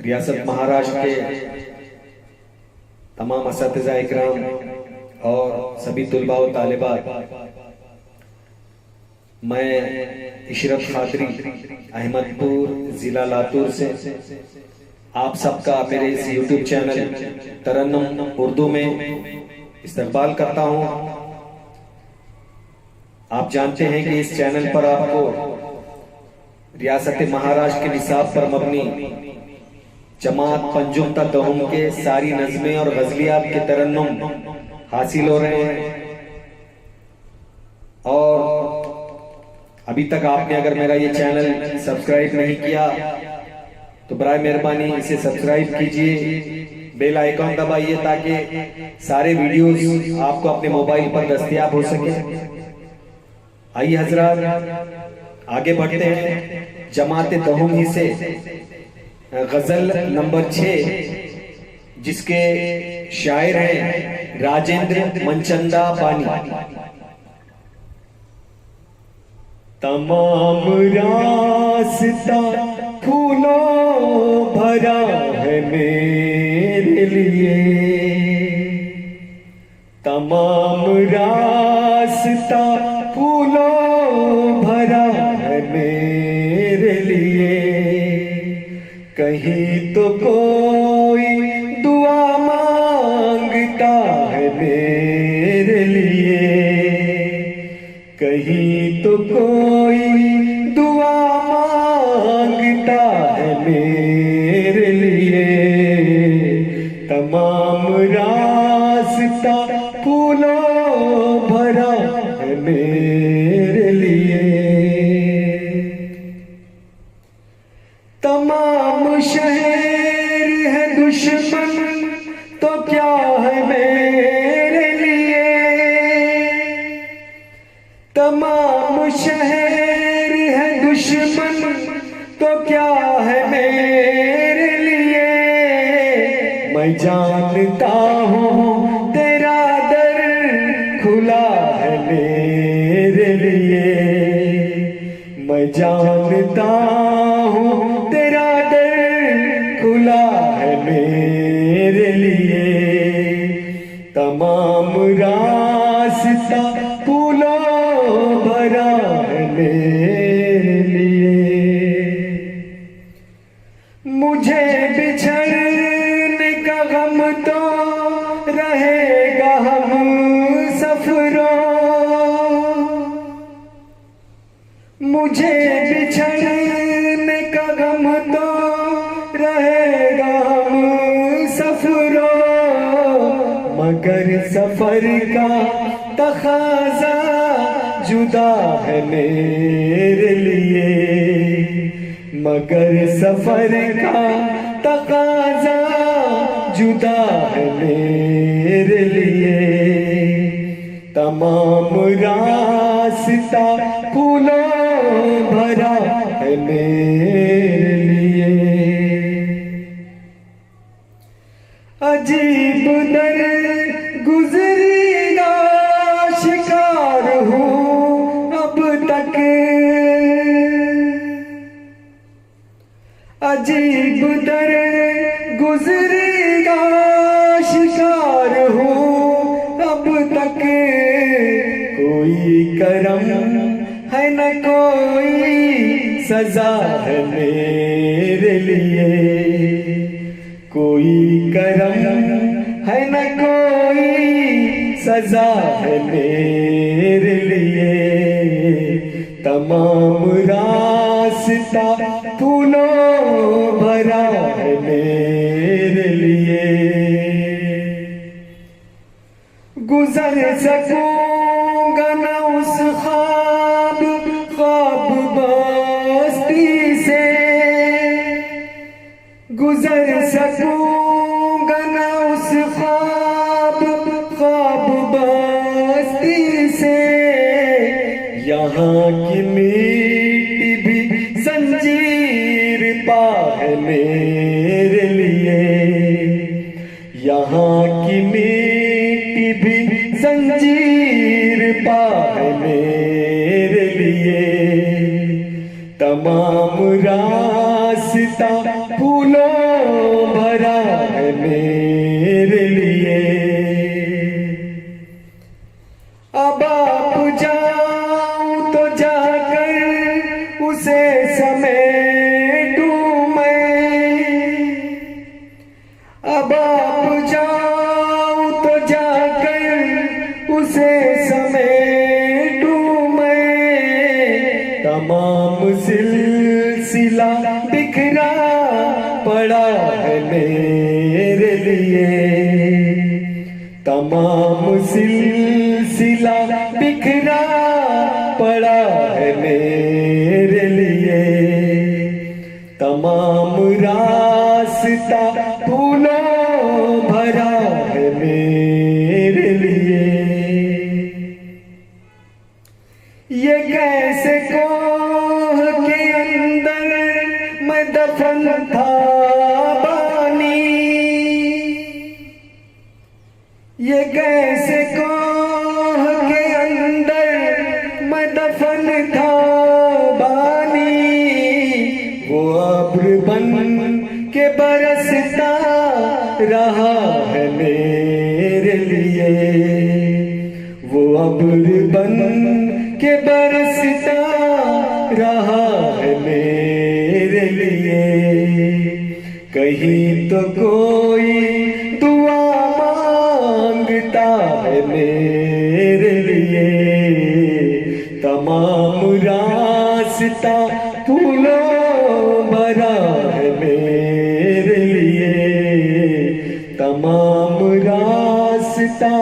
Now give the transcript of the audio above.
रियासत महाराष्ट्र के तमाम असातिज़ा इकराम और सभी तुलबा व तालिबात, मैं इशरत खादरी अहमदपुर ज़िला लातूर से आप सबका मेरे इस यूट्यूब चैनल तरन्नुम उर्दू में इस्तकबाल करता हूँ। आप जानते हैं कि इस चैनल पर आपको रियासत महाराष्ट्र के निसाब पर मबनी जमात पंजुम ता दहुम के सारी नज़में और गज़लियात के तरन्नुम हासिल हो रहे हैं। और अभी तक आपने अगर मेरा ये चैनल सब्सक्राइब नहीं किया तो बराए मेहरबानी इसे सब्सक्राइब कीजिए, बेल आइकॉन दबाइए ताकि सारे वीडियोस आपको अपने मोबाइल पर दस्तयाब हो सके। आइए हजरात आगे बढ़ते हैं। जमात दहुम ही से गजल नंबर 6 जिसके शायर हैं राजेंद्र मनचंदा बानी। तमाम रास्ता फूलों भरा है मेरे लिए, तमाम रास्ता फूलों भरा है मेरे लिए। कहीं तो कोई दुआ मांगता है मेरे लिए, कहीं तो कोई दुआ मांगता है मेरे लिए। तमाम रास्ता फूलों भरा है मेरे लिए। तमाम शहर है दुश्मन तो क्या है मेरे लिए, तमाम शहर है दुश्मन तो क्या है मेरे लिए। मैं जानता हूँ तेरा दर खुला है मेरे लिए, मैं जानता हूँ तेरा दर खुला है मेरे लिए। तमाम रास्ता फूलों भरा है मेरे लिए। मुझे बिछड़ने का गम तो रहेगा हम सफरों, मुझे बिछड़ने का गम तो रहेगा हम सफरों। मगर सफर का तकाज़ा जुदा है मेरे लिए, मगर सफर का तकाज़ा जुदा है मेरे लिए। तमाम रास्ता फूलों भरा है मेरे लिए। अजीब दर गुजरीगा शिकार हूँ अब तक, अजीब दर गुजरीगा शिकार हूँ अब तक। कोई करम है न कोई सजा है मेरे लिए, कोई करम है न कोई सजा है मेरे लिए। तमाम रास्ता फूलों भरा है मेरे लिए। गुजर सकूंगा न उस ख्वाब बस्ती से, गुजर सकूंगा न उस ख्वाब बस्ती से। यहाँ की मीठी भी जंजीर पा है मेरे लिए, यहाँ की मीठी भी जंजीर पा है मेरे लिए। तमाम रास्ता फूलों उसे समेटूं मैं। अब आप जाऊं तो जाकर उसे समेटूं मैं। तमाम सिलसिला बिखरा पड़ा है मेरे लिए। तमाम सिलसिला बिखरा पड़ा है मेरे लिए। तमाम रास्ता फूलों भरा है मेरे लिए। ये कैसे कोह के अंदर मैं दफन था बानी। ये कैसे कोह के अंदर मैं दफन था बानी। वो अब्र बन के बरसता रहा है मेरे लिए। वो अब्र बन के बरसता रहा है मेरे लिए। कहीं तो कोई दुआ मांगता है मेरे लिए। तमाम रास्ता फूलों भरा है मेरे लिए। तमाम रास्ता